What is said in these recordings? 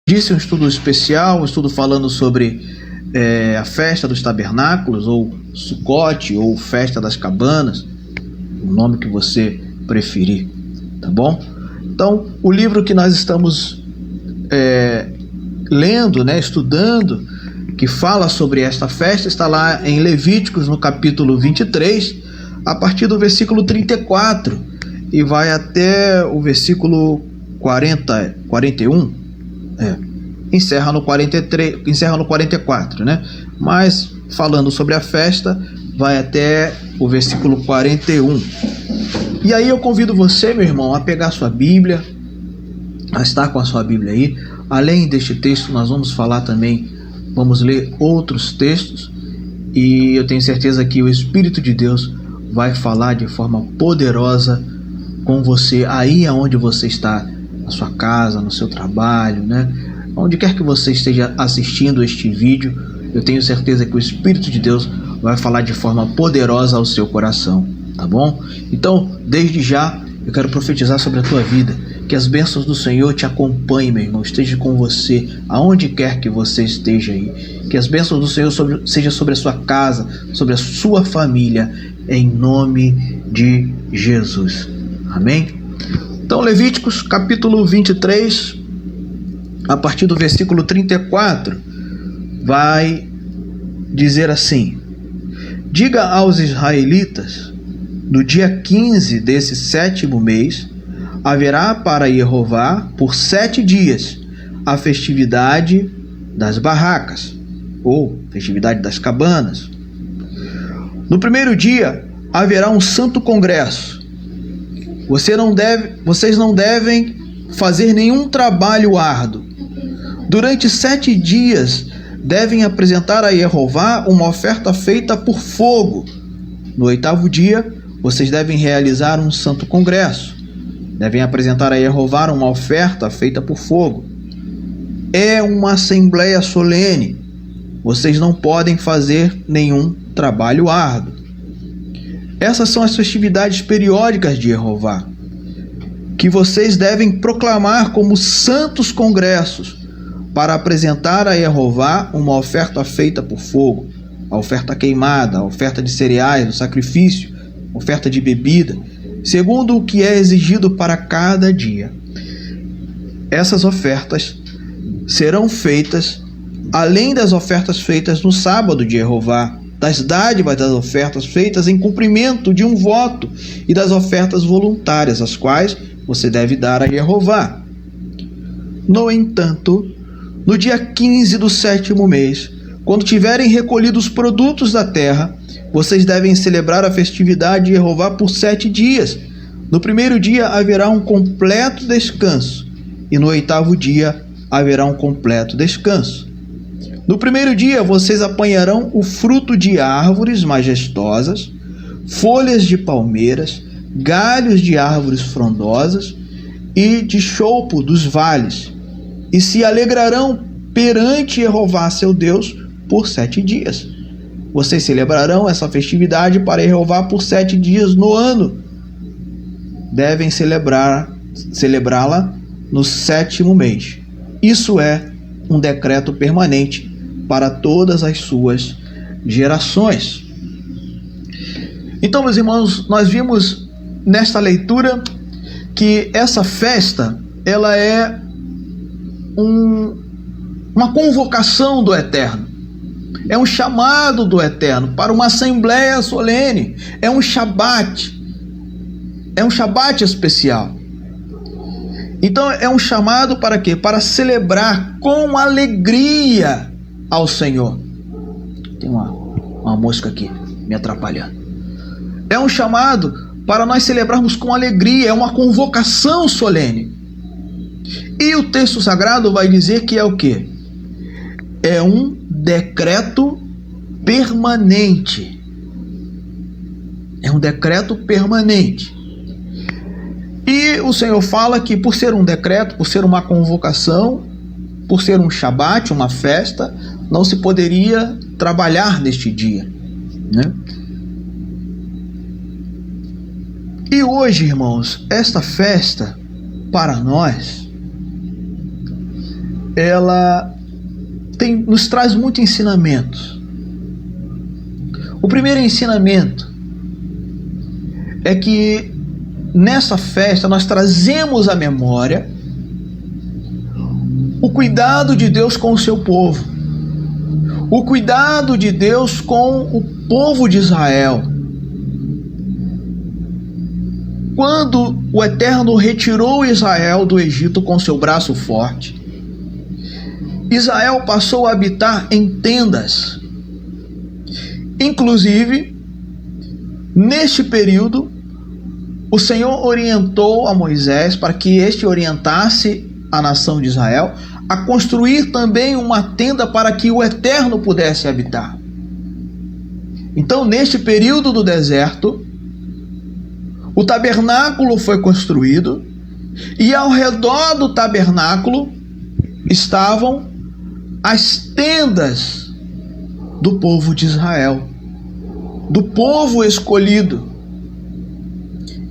disse, um estudo especial, um estudo falando sobre a festa dos tabernáculos, ou Sucote, ou festa das cabanas, o nome que você preferir, tá bom? Então, o livro que nós estamos lendo, estudando, que fala sobre esta festa, está lá em Levíticos, no capítulo 23, a partir do versículo 34, e vai até o versículo 41, encerra no 43, encerra no 44, Mas, falando sobre a festa, vai até o versículo 41. E aí eu convido você, meu irmão, a pegar sua Bíblia, a estar com a sua Bíblia aí. Além deste texto, nós vamos falar também, vamos ler outros textos, e eu tenho certeza que o Espírito de Deus vai falar de forma poderosa com você, aí aonde você está, na sua casa, no seu trabalho, onde quer que você esteja assistindo este vídeo, eu tenho certeza que o Espírito de Deus vai falar de forma poderosa ao seu coração, tá bom? Então, desde já, eu quero profetizar sobre a tua vida, que as bênçãos do Senhor te acompanhem, meu irmão, esteja com você, aonde quer que você esteja aí, que as bênçãos do Senhor sejam sobre a sua casa, sobre a sua família, em nome de Jesus, amém? Então, Levíticos, capítulo 23, a partir do versículo 34, vai dizer assim: diga aos israelitas, no dia 15 desse 7º mês, haverá para Jeová por 7 dias a festividade das barracas, ou festividade das cabanas. No primeiro dia haverá um santo congresso. Vocês não devem fazer nenhum trabalho árduo. Durante 7 dias devem apresentar a Jeová uma oferta feita por fogo. No 8º dia, vocês devem realizar um santo congresso. Devem apresentar a Jeová uma oferta feita por fogo. É uma assembleia solene. Vocês não podem fazer nenhum trabalho árduo. Essas são as festividades periódicas de Jeová, que vocês devem proclamar como santos congressos, para apresentar a Jeová uma oferta feita por fogo, a oferta queimada, a oferta de cereais, o sacrifício, a oferta de bebida, segundo o que é exigido para cada dia. Essas ofertas serão feitas além das ofertas feitas no sábado de Jeová, das dádivas das ofertas feitas em cumprimento de um voto e das ofertas voluntárias, as quais você deve dar a Jeová. No entanto, no dia 15 do 7º mês, quando tiverem recolhido os produtos da terra, vocês devem celebrar a festividade de Jeová por 7 dias. No primeiro dia haverá um completo descanso, e no 8º dia haverá um completo descanso. No primeiro dia vocês apanharão o fruto de árvores majestosas, folhas de palmeiras, galhos de árvores frondosas e de choupos dos vales, e se alegrarão perante Jeová seu Deus por 7 dias. Vocês celebrarão essa festividade para Jeová por 7 dias no ano. Devem celebrá-la no 7º mês. Isso é um decreto permanente para todas as suas gerações. Então, meus irmãos, nós vimos nesta leitura que essa festa, ela é uma convocação do Eterno. É um chamado do Eterno para uma assembleia solene. É um Shabat. É um Shabat especial. Então é um chamado para quê? Para celebrar com alegria ao Senhor. Tem uma mosca aqui me atrapalhando. É um chamado para nós celebrarmos com alegria. É uma convocação solene. E o texto sagrado vai dizer que é o quê? É um decreto permanente. É um decreto permanente. E o Senhor fala que por ser um decreto, por ser uma convocação, por ser um Shabat, uma festa, não se poderia trabalhar neste dia, E hoje, irmãos, esta festa, para nós, ela nos traz muitos ensinamentos. O primeiro ensinamento é que nessa festa nós trazemos à memória o cuidado de Deus com o seu povo, o cuidado de Deus com o povo de Israel. Quando o Eterno retirou Israel do Egito com seu braço forte, Israel passou a habitar em tendas. Inclusive, neste período, o Senhor orientou a Moisés para que este orientasse a nação de Israel a construir também uma tenda para que o Eterno pudesse habitar. Então, neste período do deserto, o tabernáculo foi construído e ao redor do tabernáculo estavam as tendas do povo de Israel, do povo escolhido.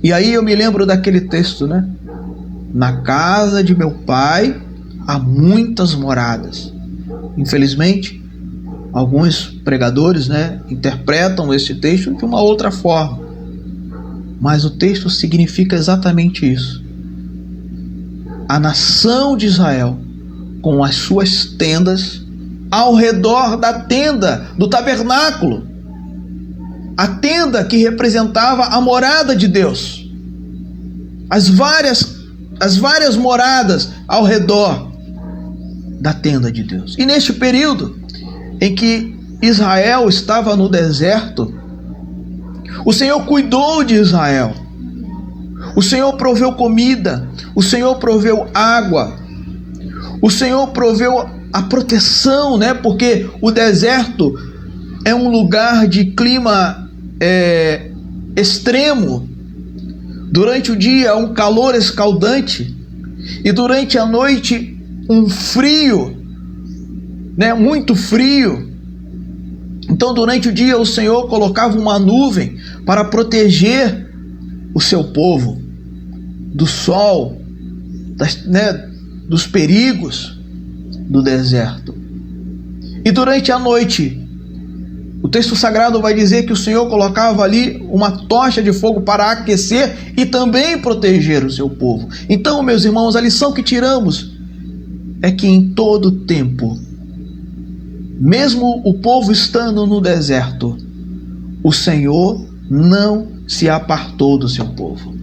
E aí eu me lembro daquele texto, né? Na casa de meu pai há muitas moradas. Infelizmente, alguns pregadores, né, interpretam esse texto de uma outra forma. Mas o texto significa exatamente isso. A nação de Israel, com as suas tendas, ao redor da tenda do tabernáculo. A tenda que representava a morada de Deus. As várias moradas ao redor da tenda de Deus. E neste período em que Israel estava no deserto, o Senhor cuidou de Israel. O Senhor proveu comida, o Senhor proveu água, o Senhor proveu a proteção, né? Porque o deserto é um lugar de clima extremo. Durante o dia um calor escaldante e durante a noite um frio, né? Muito frio. Então durante o dia o Senhor colocava uma nuvem para proteger o seu povo do sol, dos perigos do deserto. E durante a noite, o texto sagrado vai dizer que o Senhor colocava ali uma tocha de fogo para aquecer e também proteger o seu povo. Então, meus irmãos, a lição que tiramos é que em todo tempo, mesmo o povo estando no deserto, o Senhor não se apartou do seu povo.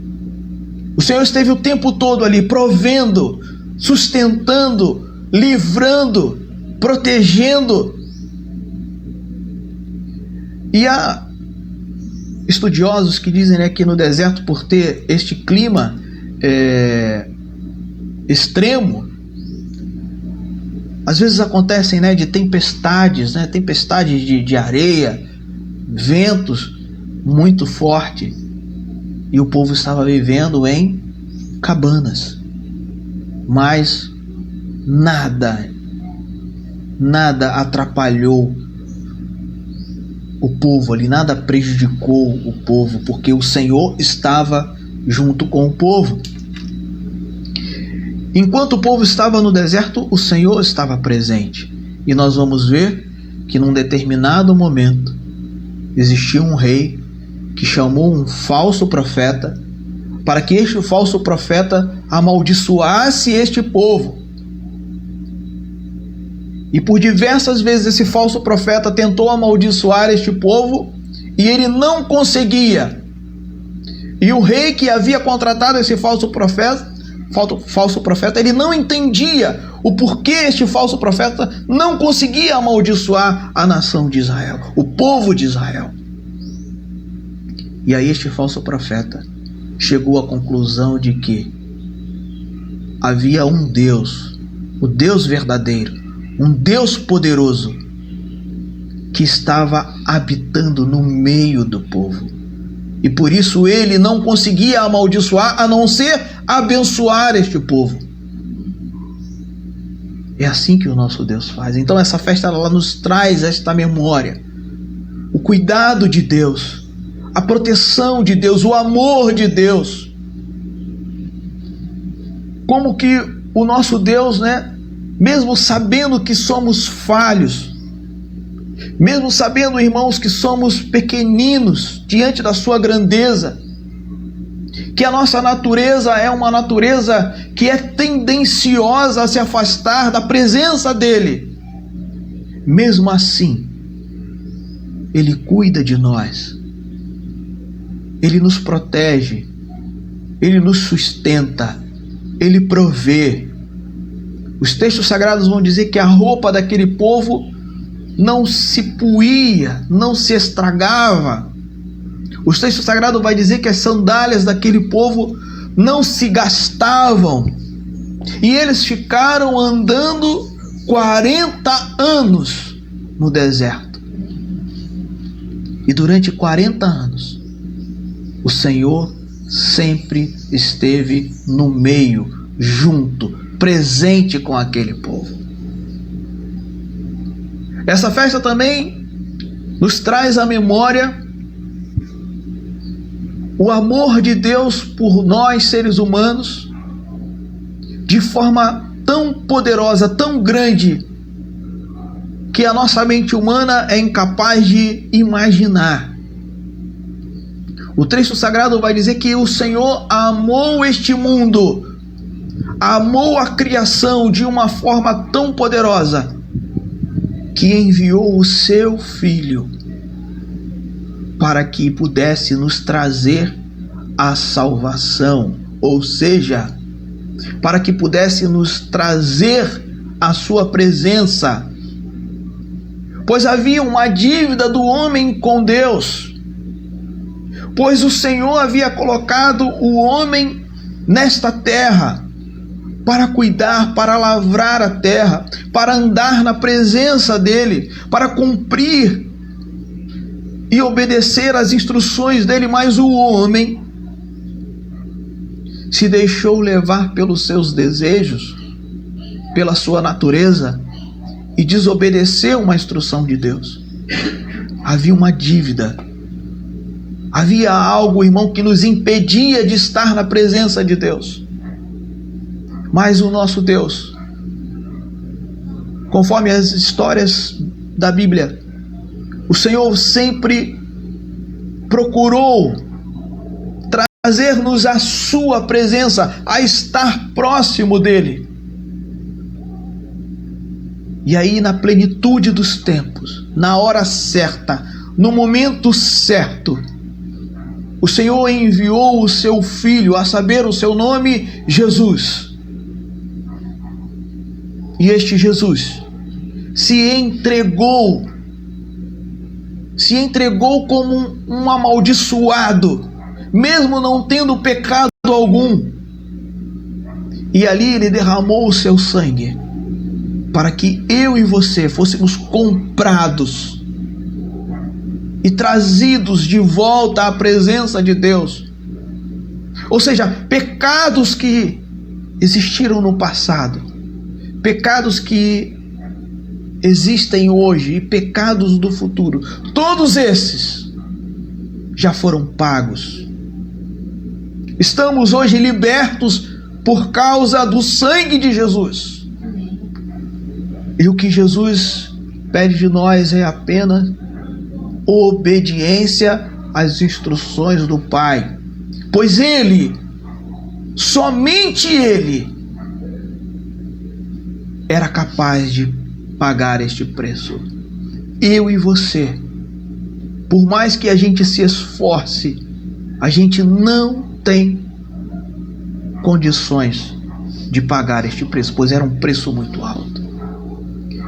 O Senhor esteve o tempo todo ali provendo, sustentando, livrando, protegendo. E há estudiosos que dizem, né, que no deserto, por ter este clima extremo, às vezes acontecem, né, de tempestades, né, tempestades de areia, ventos muito fortes, e o povo estava vivendo em cabanas, mas nada atrapalhou o povo ali, nada prejudicou o povo, porque o Senhor estava junto com o povo. Enquanto o povo estava no deserto, o Senhor estava presente. E nós vamos ver que num determinado momento existia um rei que chamou um falso profeta para que este falso profeta amaldiçoasse este povo. E por diversas vezes esse falso profeta tentou amaldiçoar este povo e ele não conseguia. E o rei que havia contratado esse falso profeta, ele não entendia o porquê este falso profeta não conseguia amaldiçoar a nação de Israel, o povo de Israel. E aí este falso profeta chegou à conclusão de que havia um Deus, o Deus verdadeiro, um Deus poderoso, que estava habitando no meio do povo. E por isso ele não conseguia amaldiçoar, a não ser abençoar este povo. É assim que o nosso Deus faz. Então essa festa ela nos traz esta memória. O cuidado de Deus, a proteção de Deus, o amor de Deus. Como que o nosso Deus, né, mesmo sabendo que somos falhos, mesmo sabendo, irmãos, que somos pequeninos diante da sua grandeza, que a nossa natureza é uma natureza que é tendenciosa a se afastar da presença dele, mesmo assim, ele cuida de nós, ele nos protege, ele nos sustenta, ele provê. Os textos sagrados vão dizer que a roupa daquele povo não se puía, não se estragava. Os textos sagrados vai dizer que as sandálias daquele povo não se gastavam. E eles ficaram andando 40 anos no deserto. E durante 40 anos, o Senhor sempre esteve no meio, junto, presente com aquele povo. Essa festa também nos traz à memória o amor de Deus por nós, seres humanos, de forma tão poderosa, tão grande, que a nossa mente humana é incapaz de imaginar. O texto sagrado vai dizer que o Senhor amou este mundo, amou a criação de uma forma tão poderosa, que enviou o seu Filho para que pudesse nos trazer a salvação, ou seja, para que pudesse nos trazer a sua presença, pois havia uma dívida do homem com Deus, pois o Senhor havia colocado o homem nesta terra para cuidar, para lavrar a terra, para andar na presença dele, para cumprir e obedecer às instruções dele, mas o homem se deixou levar pelos seus desejos, pela sua natureza, e desobedeceu uma instrução de Deus. Havia uma dívida, havia algo, irmão, que nos impedia de estar na presença de Deus. Mas o nosso Deus, conforme as histórias da Bíblia, o Senhor sempre procurou trazer-nos a sua presença, a estar próximo dele. E aí, na plenitude dos tempos, na hora certa, no momento certo, o Senhor enviou o seu Filho, a saber, o seu nome, Jesus. E este Jesus se entregou como um amaldiçoado, mesmo não tendo pecado algum. E ali ele derramou o seu sangue, para que eu e você fôssemos comprados e trazidos de volta à presença de Deus. Ou seja, pecados que existiram no passado, pecados que existem hoje e pecados do futuro, todos esses já foram pagos. Estamos hoje libertos por causa do sangue de Jesus. E o que Jesus pede de nós é apenas obediência às instruções do Pai, pois Ele, somente Ele, era capaz de pagar este preço. Eu e você, por mais que a gente se esforce, a gente não tem condições de pagar este preço, pois era um preço muito alto.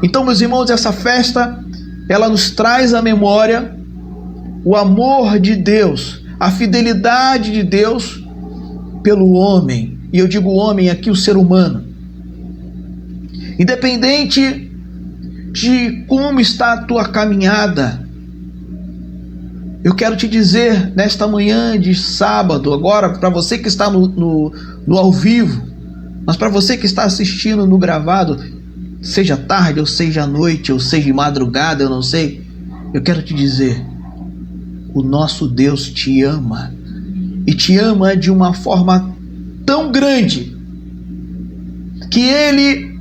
Então, meus irmãos, essa festa, ela nos traz à memória o amor de Deus, a fidelidade de Deus pelo homem. E eu digo homem aqui, o ser humano. Independente de como está a tua caminhada, eu quero te dizer nesta manhã de sábado, agora para você que está no ao vivo, mas para você que está assistindo no gravado, seja tarde, ou seja noite, ou seja madrugada, eu não sei, eu quero te dizer, o nosso Deus te ama, e te ama de uma forma tão grande, que Ele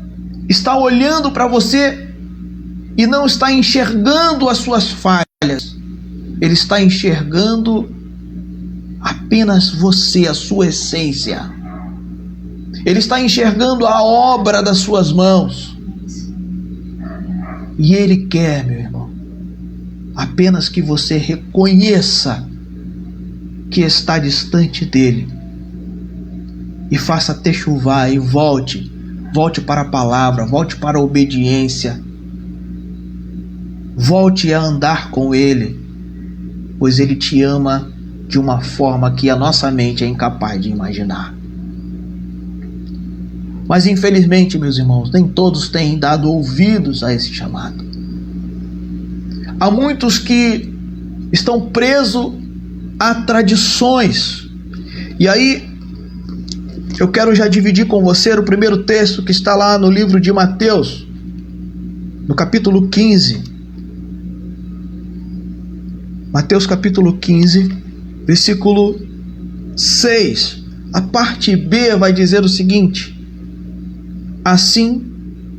está olhando para você e não está enxergando as suas falhas. Ele está enxergando apenas você, a sua essência. Ele está enxergando a obra das suas mãos. E Ele quer, meu irmão, apenas que você reconheça que está distante dEle e faça techuvá e volte para a palavra, volte para a obediência, volte a andar com Ele, pois Ele te ama de uma forma que a nossa mente é incapaz de imaginar. Mas infelizmente, meus irmãos, nem todos têm dado ouvidos a esse chamado. Há muitos que estão presos a tradições. E aí, eu quero já dividir com você o primeiro texto que está lá no livro de Mateus, no capítulo 15. Mateus capítulo 15, versículo 6. A parte B vai dizer o seguinte: assim,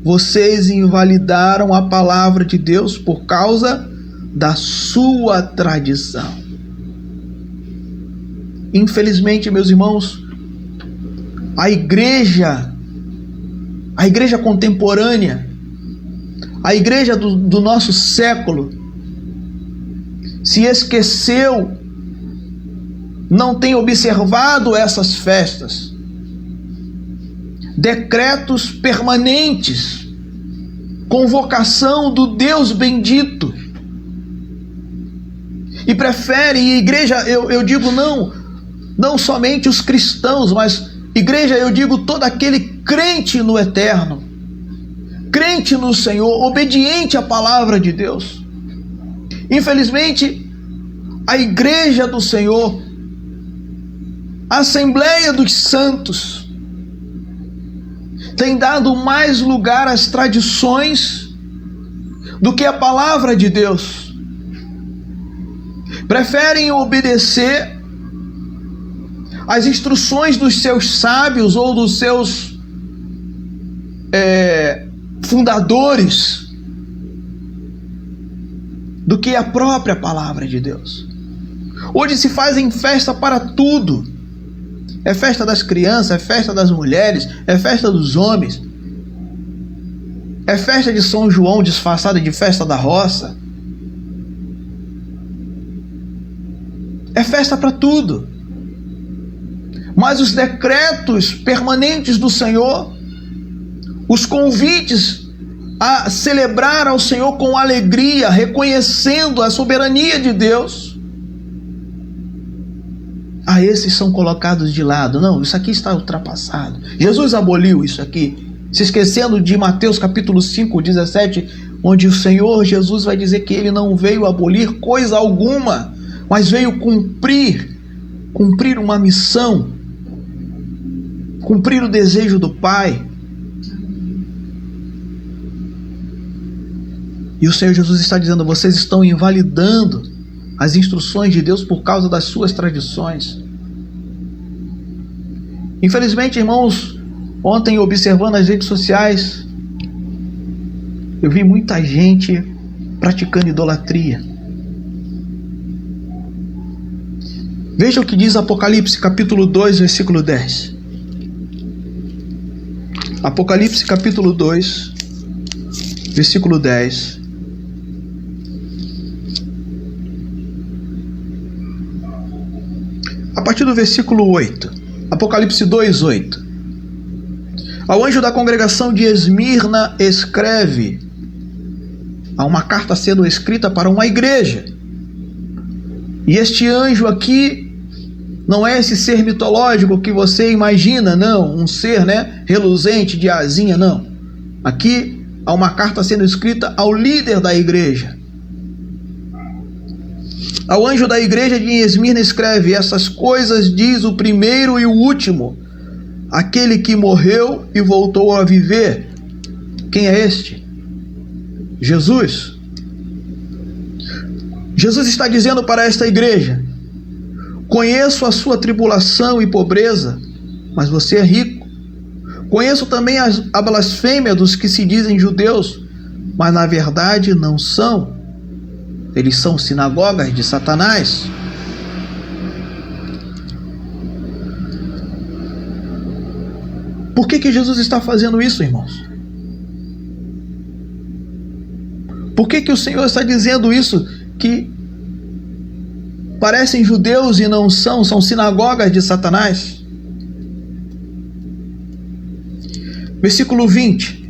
vocês invalidaram a palavra de Deus por causa da sua tradição. Infelizmente, meus irmãos, a igreja contemporânea, a igreja do nosso século, se esqueceu, não tem observado essas festas, decretos permanentes, convocação do Deus bendito, e prefere, e igreja, eu digo não somente os cristãos, mas igreja, eu digo todo aquele crente no eterno, crente no Senhor, obediente à palavra de Deus. Infelizmente, a igreja do Senhor, a Assembleia dos Santos, tem dado mais lugar às tradições do que a palavra de Deus. Preferem obedecer às instruções dos seus sábios ou dos seus fundadores do que a própria palavra de Deus. Hoje se fazem festa para tudo. É festa das crianças, é festa das mulheres, é festa dos homens. É festa de São João disfarçada de festa da roça. É festa para tudo. Mas os decretos permanentes do Senhor, os convites a celebrar ao Senhor com alegria, reconhecendo a soberania de Deus, esses são colocados de lado. Não, isso aqui está ultrapassado. Jesus aboliu isso aqui, se esquecendo de Mateus capítulo 5, 17, onde o Senhor Jesus vai dizer que Ele não veio abolir coisa alguma, mas veio cumprir uma missão, cumprir o desejo do Pai. E o Senhor Jesus está dizendo: vocês estão invalidando as instruções de Deus por causa das suas tradições. Infelizmente, irmãos, ontem, observando as redes sociais, eu vi muita gente praticando idolatria. Veja o que diz Apocalipse capítulo 2, versículo 10. Apocalipse capítulo 2, versículo 10. A partir do versículo 8. Apocalipse 2, 8. Ao anjo da congregação de Esmirna escreve. Há uma carta sendo escrita para uma igreja. E este anjo aqui não é esse ser mitológico que você imagina, não. Um ser, reluzente de asinha, não. Aqui há uma carta sendo escrita ao líder da igreja. Ao anjo da igreja de Esmirna escreve: essas coisas diz o primeiro e o último, aquele que morreu e voltou a viver. Quem é este? Jesus. Jesus está dizendo para esta igreja: conheço a sua tribulação e pobreza, mas você é rico. Conheço também a blasfêmia dos que se dizem judeus, mas na verdade não são. Eles são sinagogas de Satanás. Por que Jesus está fazendo isso, irmãos? Por que o Senhor está dizendo isso? Que parecem judeus e não são, são sinagogas de Satanás. Versículo 20.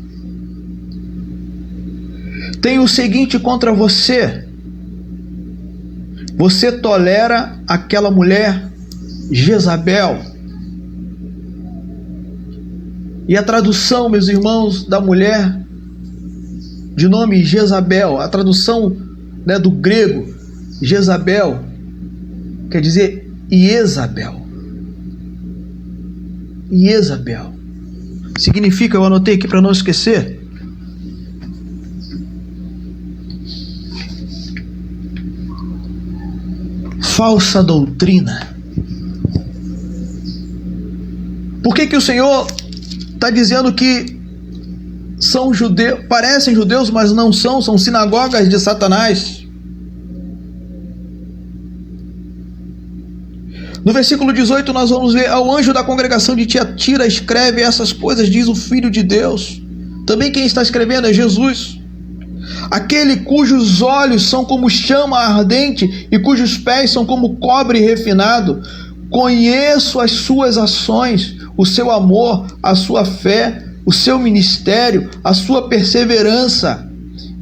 Tem o seguinte contra você: você tolera aquela mulher Jezabel. E a tradução, meus irmãos, da mulher de nome Jezabel, a tradução, né, do grego Jezabel, quer dizer Iezabel. Iezabel significa, eu anotei aqui para não esquecer, falsa doutrina. Por que o Senhor está dizendo que são judeus, parecem judeus, mas não são, são sinagogas de Satanás? No versículo 18 nós vamos ver: ao anjo da congregação de Tiatira escreve essas coisas, diz o Filho de Deus. Também quem está escrevendo é Jesus, aquele cujos olhos são como chama ardente e cujos pés são como cobre refinado. Conheço as suas ações, o seu amor, a sua fé, o seu ministério, a sua perseverança,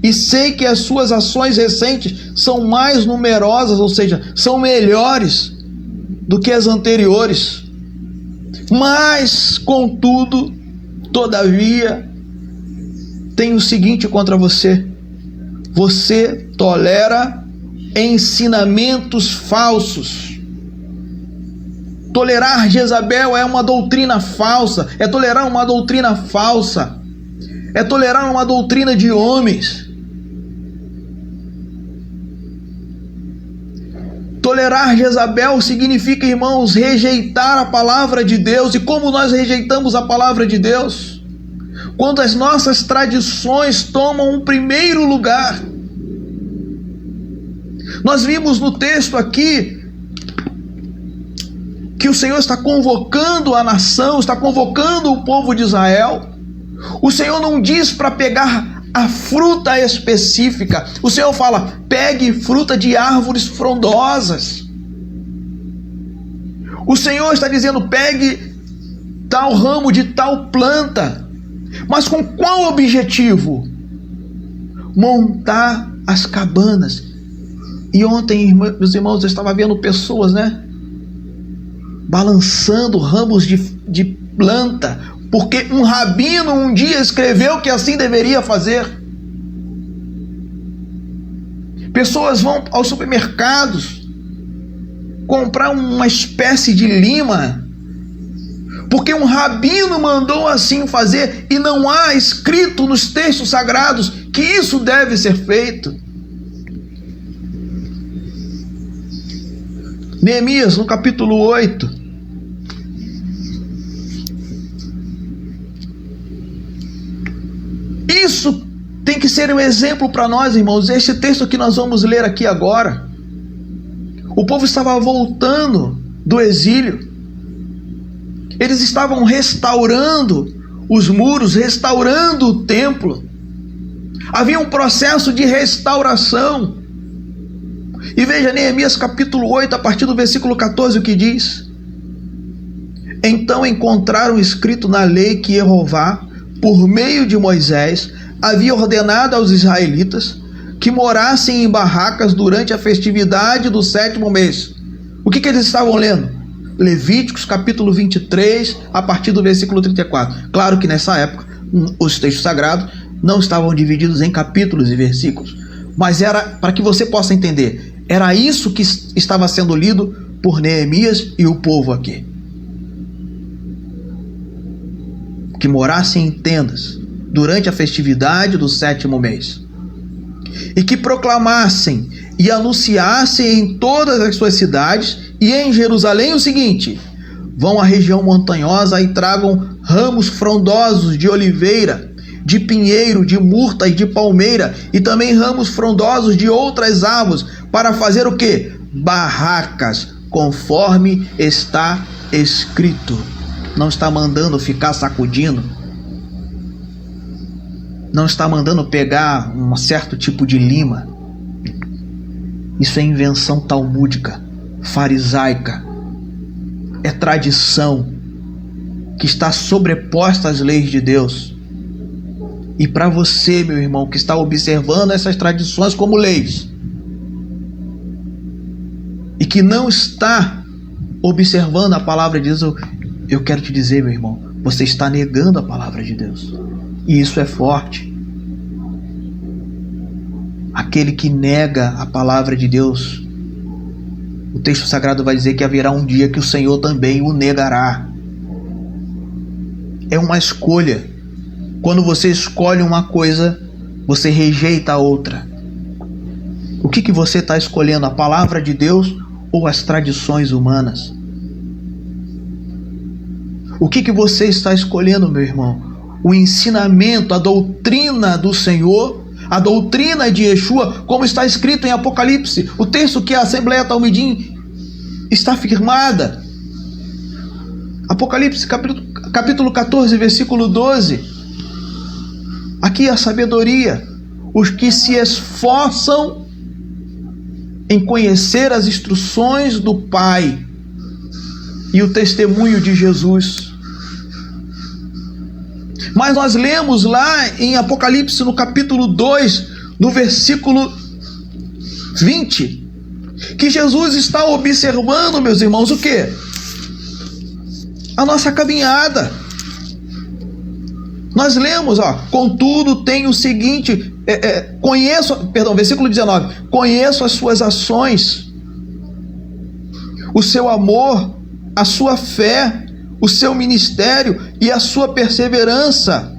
e sei que as suas ações recentes são mais numerosas, ou seja, são melhores do que as anteriores. Mas, contudo, todavia, tem o seguinte contra você: você tolera ensinamentos falsos. Tolerar Jezabel é uma doutrina falsa, é tolerar uma doutrina falsa, é tolerar uma doutrina de homens. Tolerar Jezabel significa, irmãos, rejeitar a palavra de Deus. E como nós rejeitamos a palavra de Deus? Quando as nossas tradições tomam um primeiro lugar. Nós vimos no texto aqui que o Senhor está convocando a nação, está convocando o povo de Israel. O Senhor não diz para pegar a fruta específica. O Senhor fala: pegue fruta de árvores frondosas. O Senhor está dizendo: pegue tal ramo de tal planta. Mas com qual objetivo? Montar as cabanas. E ontem, meus irmãos, eu estava vendo pessoas, balançando ramos de planta, porque um rabino um dia escreveu que assim deveria fazer. Pessoas vão aos supermercados comprar uma espécie de lima, porque um rabino mandou assim fazer, e não há escrito nos textos sagrados que isso deve ser feito. Neemias, no capítulo 8, isso tem que ser um exemplo para nós, irmãos. Este texto que nós vamos ler aqui agora, o povo estava voltando do exílio, eles estavam restaurando os muros, restaurando o templo, havia um processo de restauração. E veja Neemias capítulo 8, a partir do versículo 14, o que diz: então encontraram escrito na lei que Jeová, por meio de Moisés, havia ordenado aos israelitas que morassem em barracas durante a festividade do 7º mês. O que eles estavam lendo? Levíticos capítulo 23, a partir do versículo 34. Claro que nessa época os textos sagrados não estavam divididos em capítulos e versículos, mas era para que você possa entender. Era isso que estava sendo lido por Neemias e o povo aqui. Que morassem em tendas durante a festividade do 7º mês. E que proclamassem e anunciassem em todas as suas cidades e em Jerusalém o seguinte: vão à região montanhosa e tragam ramos frondosos de oliveira, de pinheiro, de murta e de palmeira, e também ramos frondosos de outras árvores, para fazer o quê? Barracas, conforme está escrito. Não está mandando ficar sacudindo, não está mandando pegar um certo tipo de lima. Isso é invenção talmúdica, farisaica, é tradição que está sobreposta às leis de Deus. E para você, meu irmão, que está observando essas tradições como leis e que não está observando a palavra de Deus, eu quero te dizer, meu irmão, você está negando a palavra de Deus. E isso é forte. Aquele que nega a palavra de Deus, o texto sagrado vai dizer que haverá um dia que o Senhor também o negará. É uma escolha. Quando você escolhe uma coisa, você rejeita a outra. O que você está escolhendo? A palavra de Deus ou as tradições humanas? O que você está escolhendo, meu irmão? O ensinamento, a doutrina do Senhor, a doutrina de Yeshua, como está escrito em Apocalipse, o texto que a Assembleia Talmidim está firmada. Apocalipse capítulo 14, versículo 12. Aqui a sabedoria, os que se esforçam em conhecer as instruções do Pai e o testemunho de Jesus. Mas nós lemos lá em Apocalipse, no capítulo 2, no versículo 20, que Jesus está observando, meus irmãos, o quê? A nossa caminhada. Nós lemos, contudo tenho o seguinte, versículo 19, conheço as suas ações, o seu amor, a sua fé, o seu ministério e a sua perseverança,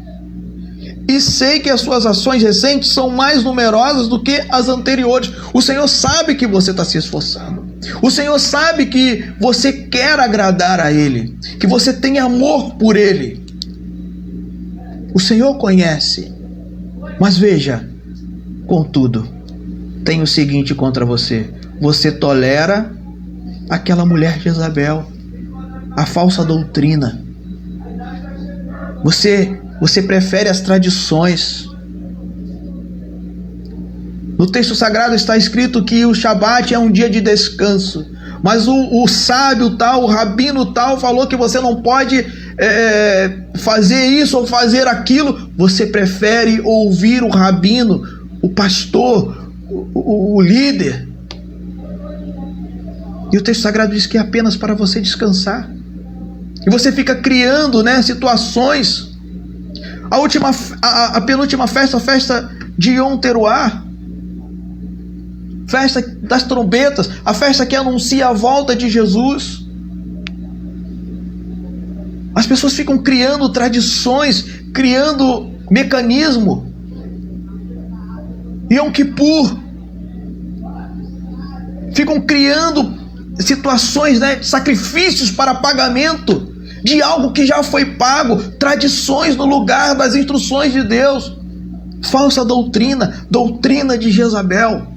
e sei que as suas ações recentes são mais numerosas do que as anteriores. O Senhor sabe que você está se esforçando, o Senhor sabe que você quer agradar a Ele, que você tem amor por Ele. O Senhor conhece. Mas veja, contudo, tem o seguinte contra você: você tolera aquela mulher Jezabel, a falsa doutrina. Você prefere as tradições. No texto sagrado está escrito que o Shabat é um dia de descanso, mas o sábio tal, o rabino tal, falou que você não pode fazer isso ou fazer aquilo. Você prefere ouvir o rabino, o pastor, o líder. E o texto sagrado diz que é apenas para você descansar. E você fica criando, situações. A penúltima festa, a festa de Yom Teruah, festa das trombetas, a festa que anuncia a volta de Jesus. As pessoas ficam criando tradições, criando mecanismo. Yom Kippur, ficam criando situações, sacrifícios para pagamento de algo que já foi pago, tradições no lugar das instruções de Deus. Falsa doutrina, doutrina de Jezabel.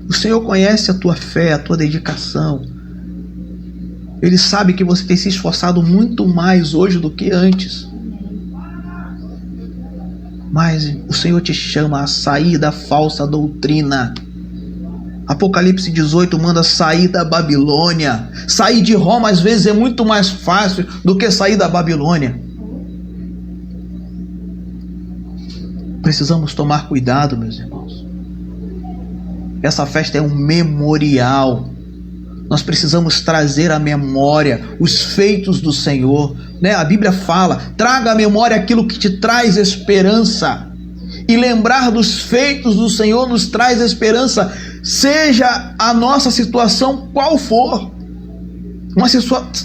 O Senhor conhece a tua fé, a tua dedicação. Ele sabe que você tem se esforçado muito mais hoje do que antes. Mas o Senhor te chama a sair da falsa doutrina. Apocalipse 18 manda sair da Babilônia. Sair de Roma às vezes é muito mais fácil do que sair da Babilônia. Precisamos tomar cuidado, meus irmãos. Essa festa é um memorial. Nós precisamos trazer à memória os feitos do Senhor. A Bíblia fala, traga à memória aquilo que te traz esperança. E lembrar dos feitos do Senhor nos traz esperança, seja a nossa situação qual for.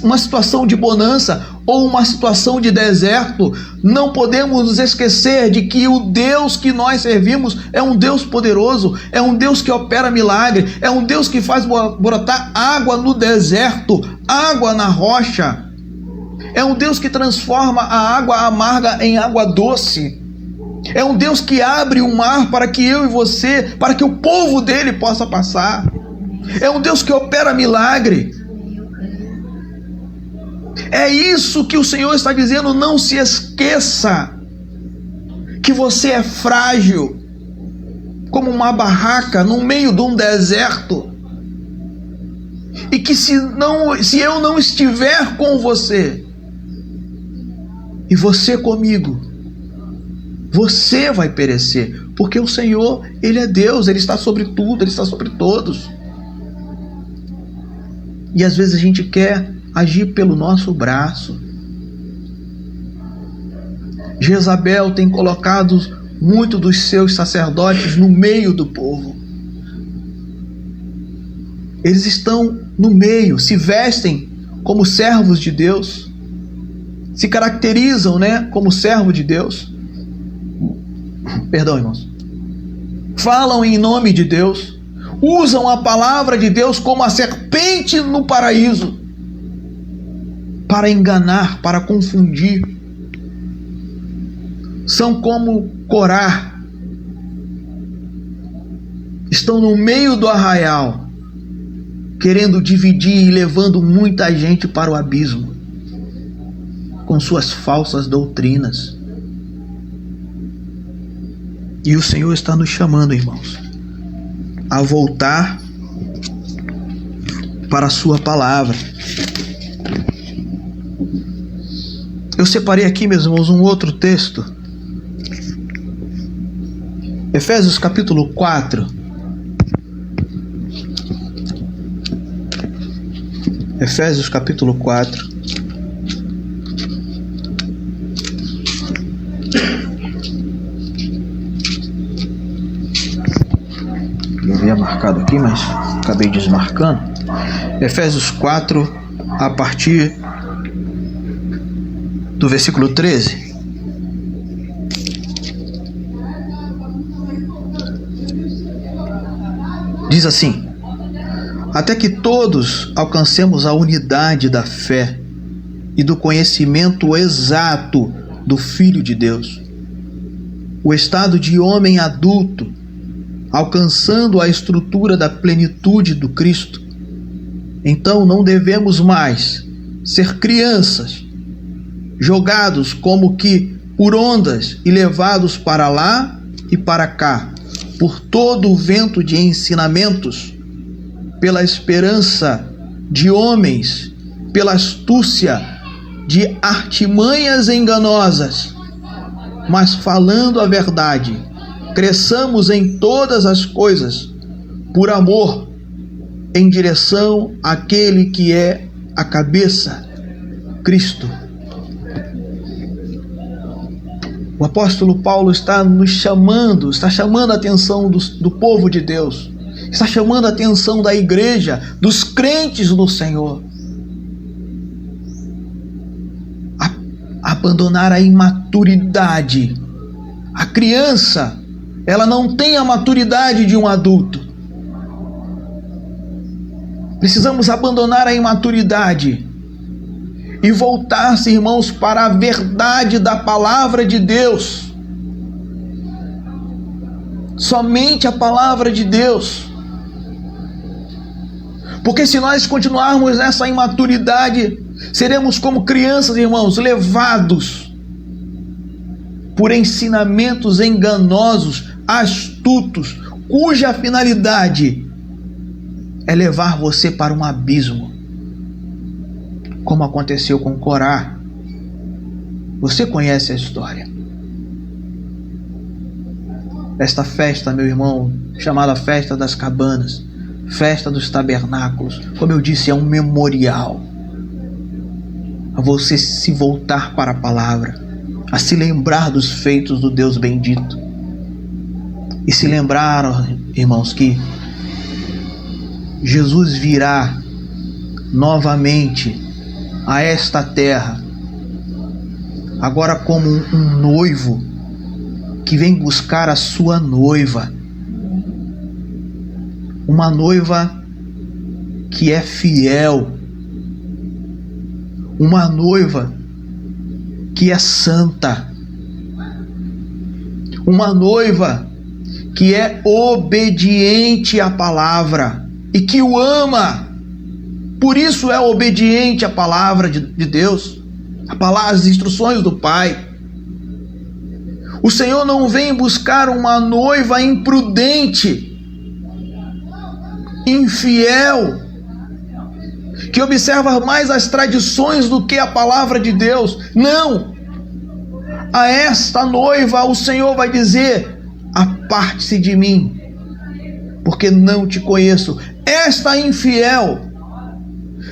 uma situação de bonança ou uma situação de deserto, não podemos nos esquecer de que o Deus que nós servimos é um Deus poderoso, é um Deus que opera milagre, é um Deus que faz brotar água no deserto, água na rocha. É um Deus que transforma a água amarga em água doce. É um Deus que abre o mar para que eu e você, para que o povo dele possa passar. É um Deus que opera milagre. É isso que o Senhor está dizendo. Não se esqueça que você é frágil, como uma barraca no meio de um deserto, e que se eu não estiver com você e você comigo, você vai perecer, porque o Senhor, Ele é Deus, Ele está sobre tudo, Ele está sobre todos. E às vezes a gente quer agir pelo nosso braço. Jezabel tem colocado muitos dos seus sacerdotes no meio do povo. Eles estão no meio, se vestem como servos de Deus, se caracterizam, como servo de Deus. Perdão, irmãos. Falam em nome de Deus, usam a palavra de Deus como a serpente no paraíso, para enganar, para confundir. São como Corá, estão no meio do arraial, querendo dividir e levando muita gente para o abismo, com suas falsas doutrinas. E o Senhor está nos chamando, irmãos, a voltar para a sua palavra. Eu separei aqui, meus irmãos, um outro texto. Efésios capítulo 4. Efésios capítulo 4. Eu havia marcado aqui, mas acabei desmarcando. Efésios 4, a partir do versículo 13. Diz assim: até que todos alcancemos a unidade da fé e do conhecimento exato do Filho de Deus, o estado de homem adulto, alcançando a estrutura da plenitude do Cristo. Então não devemos mais ser crianças, jogados como que por ondas e levados para lá e para cá, por todo o vento de ensinamentos, pela esperança de homens, pela astúcia de artimanhas enganosas, mas falando a verdade, cresçamos em todas as coisas, por amor, em direção àquele que é a cabeça, Cristo. O apóstolo Paulo está nos chamando, está chamando a atenção do povo de Deus, está chamando a atenção da igreja, dos crentes do Senhor, a abandonar a imaturidade. A criança, ela não tem a maturidade de um adulto. Precisamos abandonar a imaturidade e voltar-se, irmãos, para a verdade da palavra de Deus. Somente a palavra de Deus. Porque se nós continuarmos nessa imaturidade, seremos como crianças, irmãos, levados por ensinamentos enganosos, astutos, cuja finalidade é levar você para um abismo, como aconteceu com Corá. Você conhece a história. Esta festa, meu irmão, chamada Festa das Cabanas, Festa dos Tabernáculos, como eu disse, é um memorial a você se voltar para a palavra, a se lembrar dos feitos do Deus bendito e se lembrar, irmãos, que Jesus virá novamente a esta terra, agora como um noivo que vem buscar a sua noiva, uma noiva que é fiel, uma noiva que é santa, uma noiva que é obediente à palavra e que o ama. Por isso é obediente à palavra de Deus, a palavra, as instruções do Pai. O Senhor não vem buscar uma noiva imprudente, infiel, que observa mais as tradições do que a palavra de Deus. Não! A esta noiva o Senhor vai dizer: aparte-se de mim, porque não te conheço. Esta infiel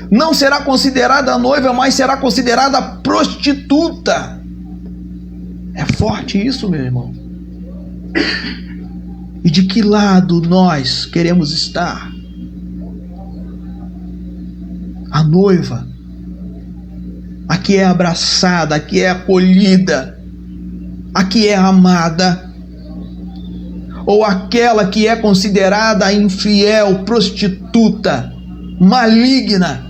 não será considerada noiva, mas será considerada prostituta. É forte isso, meu irmão. E de que lado nós queremos estar? A noiva, a que é abraçada, a que é acolhida, a que é amada, ou aquela que é considerada infiel, prostituta, maligna?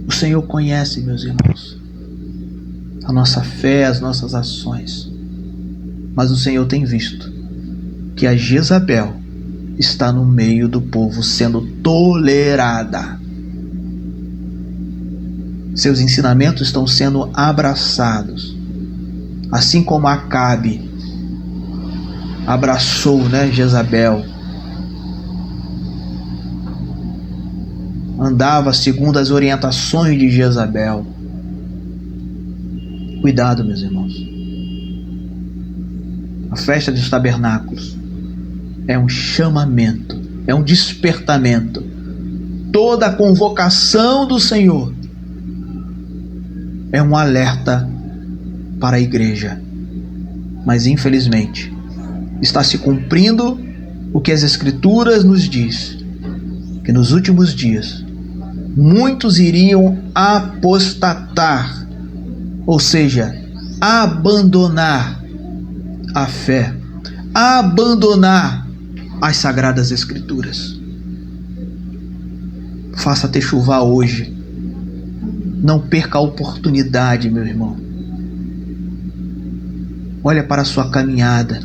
O Senhor conhece, meus irmãos, a nossa fé, as nossas ações, mas o Senhor tem visto que a Jezabel está no meio do povo sendo tolerada. Seus ensinamentos estão sendo abraçados, assim como Acabe abraçou, Jezabel. Andava segundo as orientações de Jezabel. Cuidado, meus irmãos. A festa dos tabernáculos é um chamamento, é um despertamento. Toda a convocação do Senhor é um alerta para a igreja. Mas infelizmente está se cumprindo o que as Escrituras nos diz, que nos últimos dias muitos iriam apostatar, ou seja, abandonar a fé, abandonar as Sagradas Escrituras. Faça techuvá hoje. Não perca a oportunidade, meu irmão. Olha para a sua caminhada.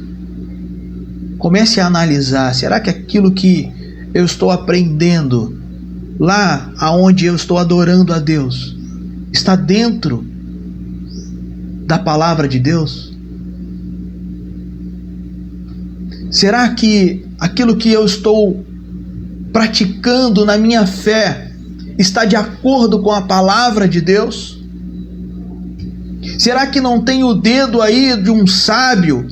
Comece a analisar. Será que aquilo que eu estou aprendendo lá aonde eu estou adorando a Deus está dentro da palavra de Deus? Será que aquilo que eu estou praticando na minha fé está de acordo com a palavra de Deus? Será que não tem o dedo aí de um sábio?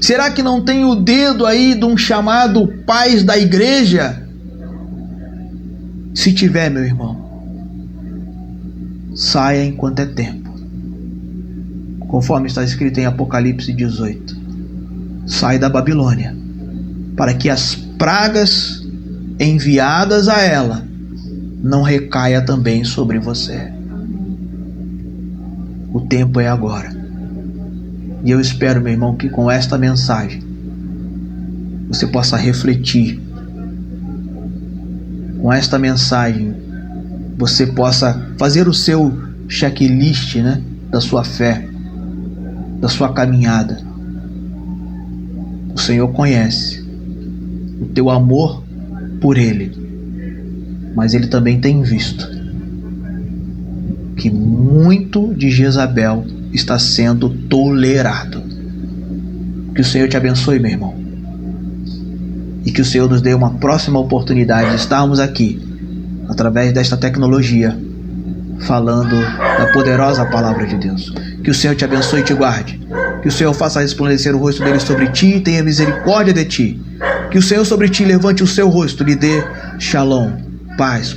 Será que não tem o dedo aí de um chamado pais da igreja? Se tiver, meu irmão, saia enquanto é tempo. Conforme está escrito em Apocalipse 18. Sai da Babilônia, para que as pragas enviadas a ela não recaia também sobre você. O tempo é agora. E eu espero, meu irmão, que com esta mensagem você possa refletir. Com esta mensagem você possa fazer o seu checklist, da sua fé, da sua caminhada. O Senhor conhece o teu amor por Ele, mas Ele também tem visto que muito de Jezabel está sendo tolerado. Que o Senhor te abençoe, meu irmão, e que o Senhor nos dê uma próxima oportunidade de estarmos aqui, através desta tecnologia, falando da poderosa palavra de Deus. Que o Senhor te abençoe e te guarde. Que o Senhor faça resplandecer o rosto dele sobre ti e tenha misericórdia de ti. Que o Senhor sobre ti levante o seu rosto e lhe dê shalom, paz.